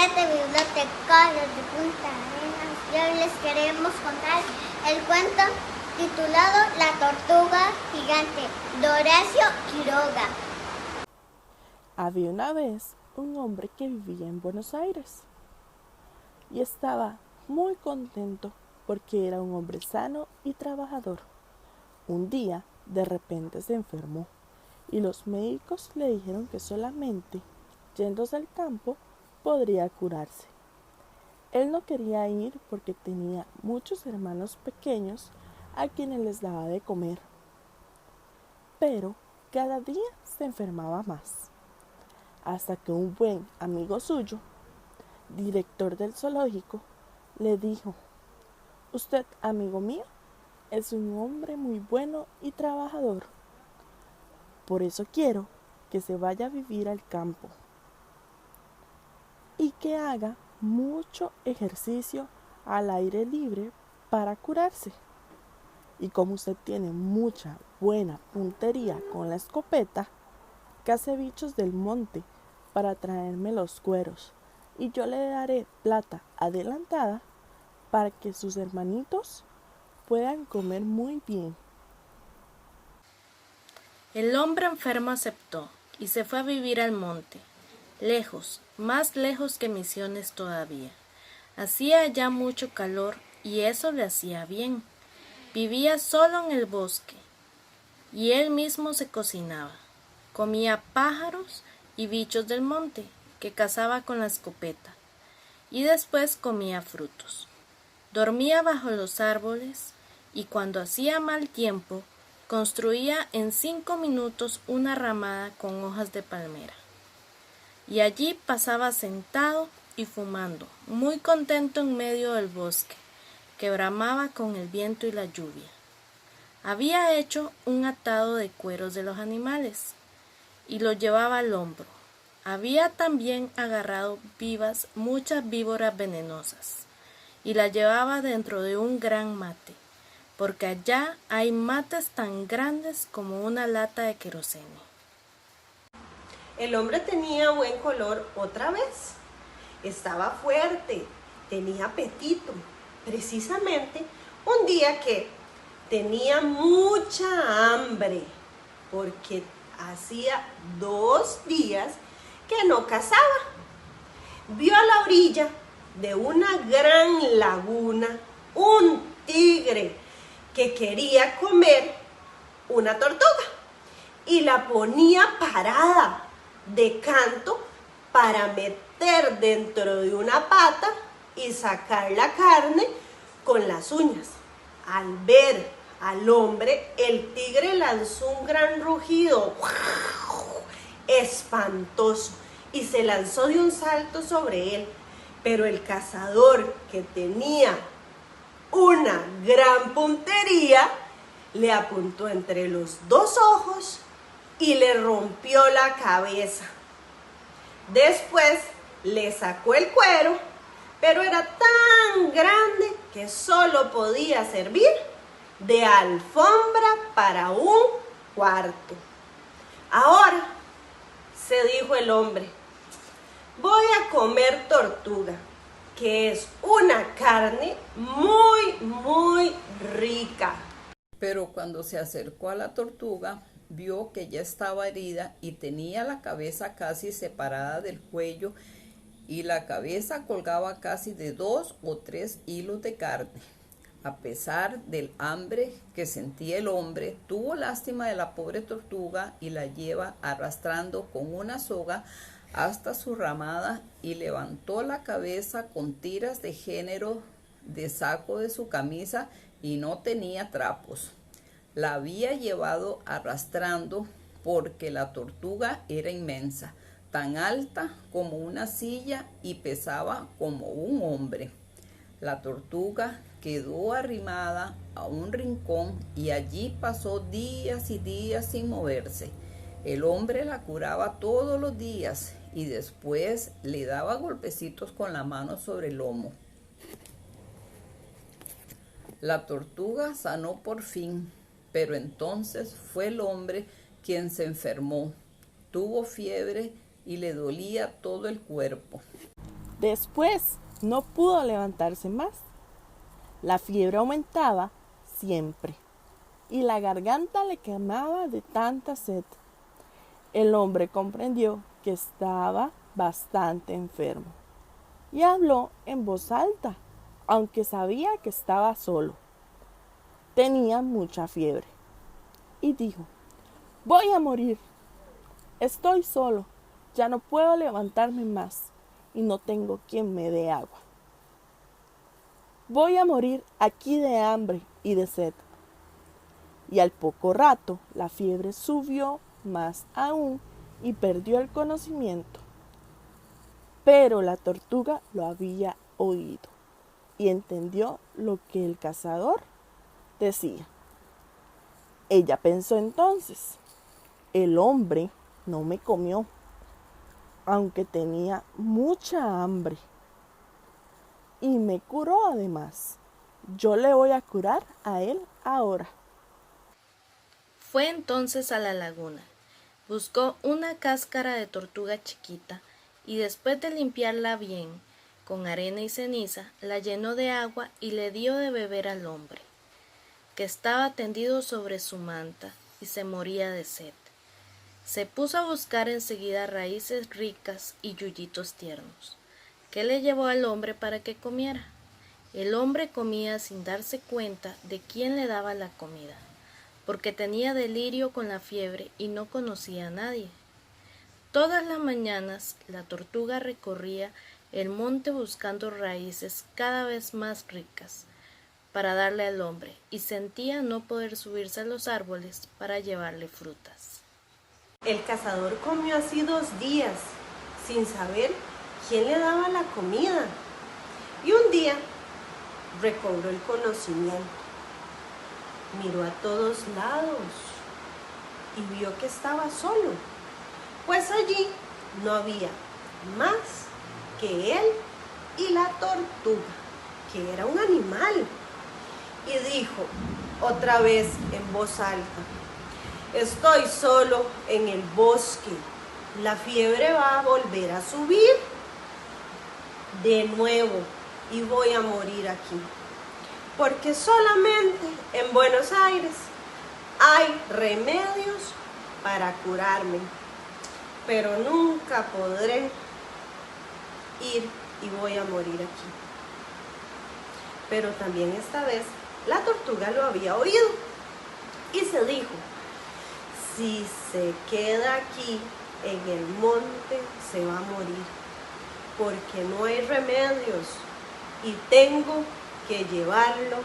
7 bibliotecarios de Punta Arenas y hoy les queremos contar el cuento titulado La tortuga gigante de Horacio Quiroga. Había una vez un hombre que vivía en Buenos Aires y estaba muy contento porque era un hombre sano y trabajador. Un día, de repente se enfermó y los médicos le dijeron que solamente yéndose al campo podría curarse. Él no quería ir porque tenía muchos hermanos pequeños a quienes les daba de comer, pero cada día se enfermaba más, hasta que un buen amigo suyo, director del zoológico, le dijo: «Usted, amigo mío, es un hombre muy bueno y trabajador. Por eso quiero que se vaya a vivir al campo y que haga mucho ejercicio al aire libre para curarse. Y como usted tiene mucha buena puntería con la escopeta, case bichos del monte para traerme los cueros y yo le daré plata adelantada para que sus hermanitos puedan comer muy bien». El hombre enfermo aceptó y se fue a vivir al monte, lejos, más lejos que Misiones todavía. Hacía allá mucho calor y eso le hacía bien. Vivía solo en el bosque y él mismo se cocinaba. Comía pájaros y bichos del monte que cazaba con la escopeta y después comía frutos. Dormía bajo los árboles y cuando hacía mal tiempo construía en 5 minutos una ramada con hojas de palmera. Y allí pasaba sentado y fumando, muy contento en medio del bosque, que bramaba con el viento y la lluvia. Había hecho un atado de cueros de los animales y lo llevaba al hombro. Había también agarrado vivas muchas víboras venenosas y las llevaba dentro de un gran mate, porque allá hay mates tan grandes como una lata de querosene. El hombre tenía buen color otra vez. Estaba fuerte, tenía apetito. Precisamente un día que tenía mucha hambre, porque hacía 2 días que no cazaba. Vio a la orilla de una gran laguna un tigre que quería comer una tortuga y la ponía parada de canto para meter dentro de una pata y sacar la carne con las uñas. Al ver al hombre, el tigre lanzó un gran rugido espantoso y se lanzó de un salto sobre él. Pero el cazador, que tenía una gran puntería, le apuntó entre los 2 ojos y le rompió la cabeza. Después le sacó el cuero, pero era tan grande que solo podía servir de alfombra para un cuarto. Ahora, se dijo el hombre, voy a comer tortuga, que es una carne muy rica. Pero cuando se acercó a la tortuga, vio que ya estaba herida y tenía la cabeza casi separada del cuello y la cabeza colgaba casi de 2 o 3 hilos de carne. A pesar del hambre que sentía el hombre, tuvo lástima de la pobre tortuga y la lleva arrastrando con una soga hasta su ramada y levantó la cabeza con tiras de género de saco de su camisa y no tenía trapos. La había llevado arrastrando porque la tortuga era inmensa, tan alta como una silla y pesaba como un hombre. La tortuga quedó arrimada a un rincón y allí pasó días y días sin moverse. El hombre la curaba todos los días y después le daba golpecitos con la mano sobre el lomo. La tortuga sanó por fin, pero entonces fue el hombre quien se enfermó. Tuvo fiebre y le dolía todo el cuerpo. Después no pudo levantarse más. La fiebre aumentaba siempre y la garganta le quemaba de tanta sed. El hombre comprendió que estaba bastante enfermo y habló en voz alta, aunque sabía que estaba solo. Tenía mucha fiebre y dijo: «Voy a morir. Estoy solo, ya no puedo levantarme más y no tengo quien me dé agua. Voy a morir aquí de hambre y de sed». Y al poco rato la fiebre subió más aún y perdió el conocimiento. Pero la tortuga lo había oído y entendió lo que el cazador decía. Ella pensó entonces: el hombre no me comió, aunque tenía mucha hambre, y me curó además. Yo le voy a curar a él ahora. Fue entonces a la laguna, buscó una cáscara de tortuga chiquita y después de limpiarla bien con arena y ceniza, la llenó de agua y le dio de beber al hombre, que estaba tendido sobre su manta y se moría de sed. Se puso a buscar enseguida raíces ricas y yuyitos tiernos, que le llevó al hombre para que comiera. El hombre comía sin darse cuenta de quién le daba la comida, porque tenía delirio con la fiebre y no conocía a nadie. Todas las mañanas la tortuga recorría el monte buscando raíces cada vez más ricas para darle al hombre, y sentía no poder subirse a los árboles para llevarle frutas. El cazador comió así 2 días, sin saber quién le daba la comida. Y un día recobró el conocimiento. Miró a todos lados y vio que estaba solo, pues allí no había más que él y la tortuga, que era un animal. Y dijo otra vez en voz alta: estoy solo en el bosque, la fiebre va a volver a subir de nuevo y voy a morir aquí, porque solamente en Buenos Aires hay remedios para curarme, pero nunca podré ir y voy a morir aquí. Pero también esta vez la tortuga lo había oído y se dijo: si se queda aquí en el monte se va a morir, porque no hay remedios y tengo que llevarlo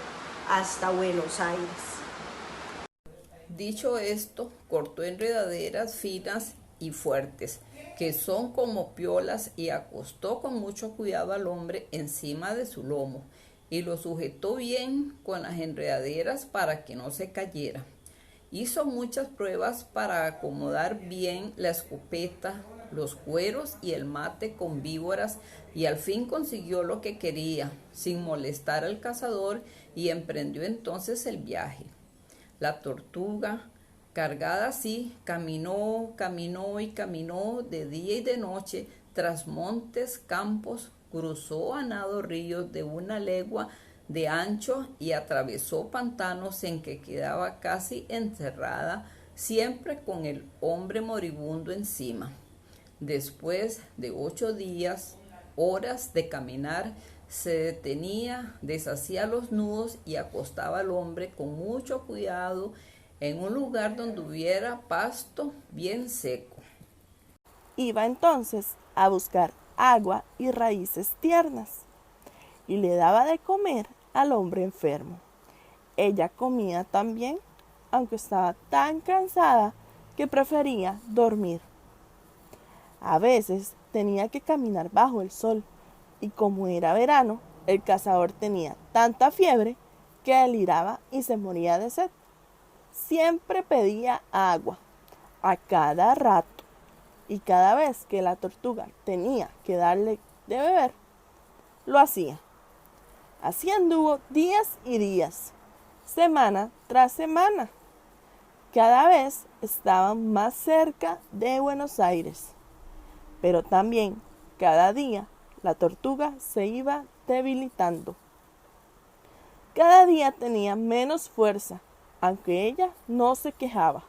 hasta Buenos Aires. Dicho esto, cortó enredaderas finas y fuertes, que son como piolas, y acostó con mucho cuidado al hombre encima de su lomo, y lo sujetó bien con las enredaderas para que no se cayera. Hizo muchas pruebas para acomodar bien la escopeta, los cueros y el mate con víboras, y al fin consiguió lo que quería, sin molestar al cazador, y emprendió entonces el viaje. La tortuga, cargada así, caminó de día y de noche, tras montes, campos, cruzó a nado ríos de 1 legua de ancho y atravesó pantanos en que quedaba casi encerrada, siempre con el hombre moribundo encima. Después de 8 horas de caminar, se detenía, deshacía los nudos y acostaba al hombre con mucho cuidado en un lugar donde hubiera pasto bien seco. Iba entonces a buscar agua y raíces tiernas y le daba de comer al hombre enfermo. Ella comía también, aunque estaba tan cansada que prefería dormir. A veces tenía que caminar bajo el sol, y como era verano, el cazador tenía tanta fiebre que deliraba y se moría de sed. Siempre pedía agua, a cada rato, y cada vez que la tortuga tenía que darle de beber, lo hacía. Así anduvo días y días, semana tras semana. Cada vez estaban más cerca de Buenos Aires, pero también cada día la tortuga se iba debilitando. Cada día tenía menos fuerza, aunque ella no se quejaba.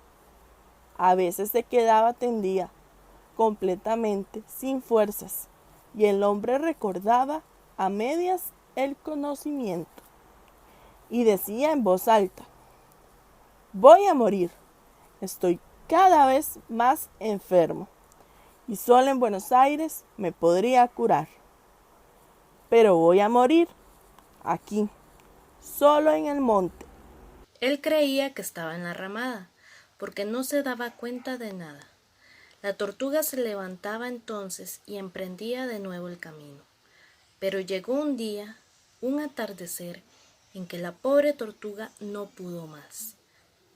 A veces se quedaba tendida, completamente sin fuerzas, y el hombre recordaba a medias el conocimiento y decía en voz alta: voy a morir, estoy cada vez más enfermo y solo en Buenos Aires me podría curar. Pero voy a morir aquí, solo en el monte. Él creía que estaba en la ramada, porque no se daba cuenta de nada. La tortuga se levantaba entonces y emprendía de nuevo el camino. Pero llegó un día, un atardecer, en que la pobre tortuga no pudo más.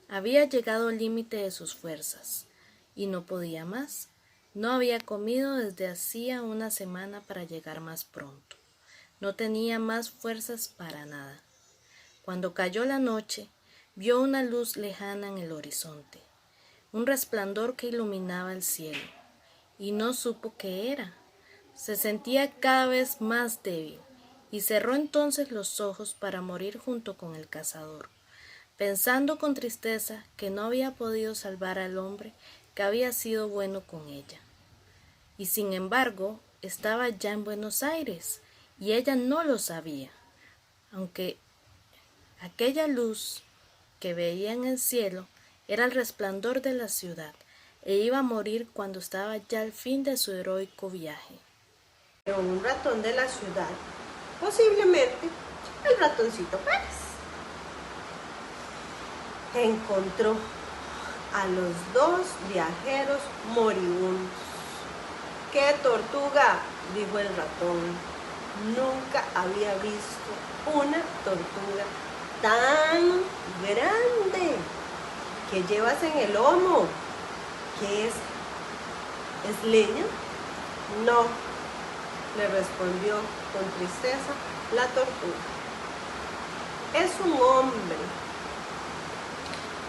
Había llegado al límite de sus fuerzas, y no podía más. No había comido desde hacía una semana para llegar más pronto. No tenía más fuerzas para nada. Cuando cayó la noche, vio una luz lejana en el horizonte, un resplandor que iluminaba el cielo, y no supo qué era. Se sentía cada vez más débil, y cerró entonces los ojos para morir junto con el cazador, pensando con tristeza que no había podido salvar al hombre que había sido bueno con ella. Y sin embargo, estaba ya en Buenos Aires, y ella no lo sabía, aunque aquella luz que veía en el cielo era el resplandor de la ciudad, e iba a morir cuando estaba ya al fin de su heroico viaje. Pero un ratón de la ciudad, posiblemente el ratoncito Pérez, encontró a los dos viajeros moribundos. ¡Qué tortuga!, dijo el ratón. Nunca había visto una tortuga tan grande. ¿Qué llevas en el lomo? ¿Qué es? ¿Es leña? No, le respondió con tristeza la tortuga. Es un hombre.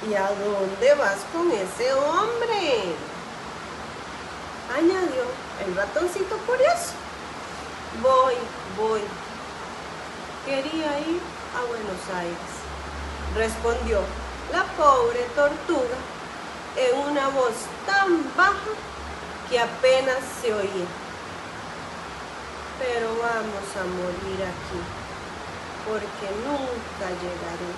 ¿Y a dónde vas con ese hombre?, añadió el ratoncito curioso. Voy. Quería ir a Buenos Aires, respondió la pobre tortuga en una voz tan baja que apenas se oía. Pero vamos a morir aquí, porque nunca llegaré.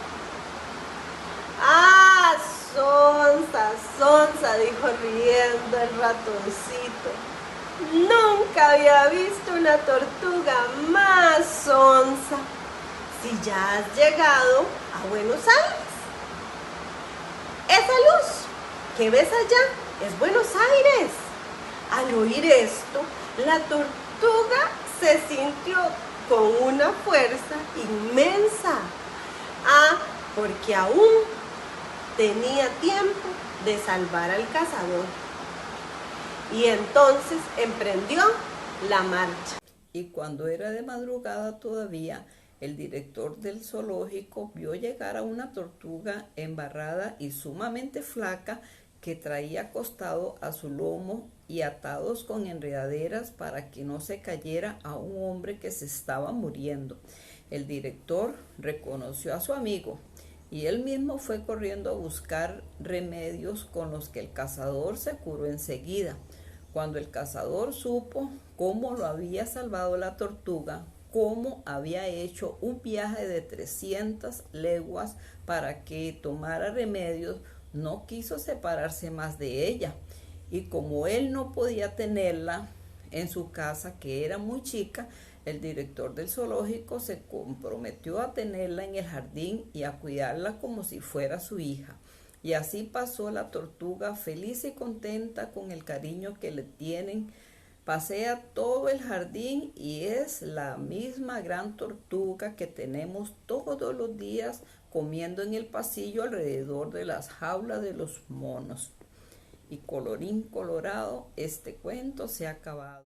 ¡Ah, sonsa!, dijo riendo el ratoncito. Nunca había visto una tortuga más sonsa. Si ya has llegado a Buenos Aires. Esa luz que ves allá es Buenos Aires. Al oír esto, la tortuga se sintió con una fuerza inmensa. Porque aún tenía tiempo de salvar al cazador. Y entonces emprendió la marcha. Y cuando era de madrugada todavía, el director del zoológico vio llegar a una tortuga embarrada y sumamente flaca que traía acostado a su lomo y atados con enredaderas para que no se cayera a un hombre que se estaba muriendo. El director reconoció a su amigo y él mismo fue corriendo a buscar remedios con los que el cazador se curó enseguida. Cuando el cazador supo cómo lo había salvado la tortuga, cómo había hecho un viaje de 300 leguas para que tomara remedios, no quiso separarse más de ella. Y como él no podía tenerla en su casa, que era muy chica, el director del zoológico se comprometió a tenerla en el jardín y a cuidarla como si fuera su hija. Y así pasó la tortuga feliz y contenta con el cariño que le tienen. Pasea todo el jardín y es la misma gran tortuga que tenemos todos los días comiendo en el pasillo alrededor de las jaulas de los monos. Y colorín colorado, este cuento se ha acabado.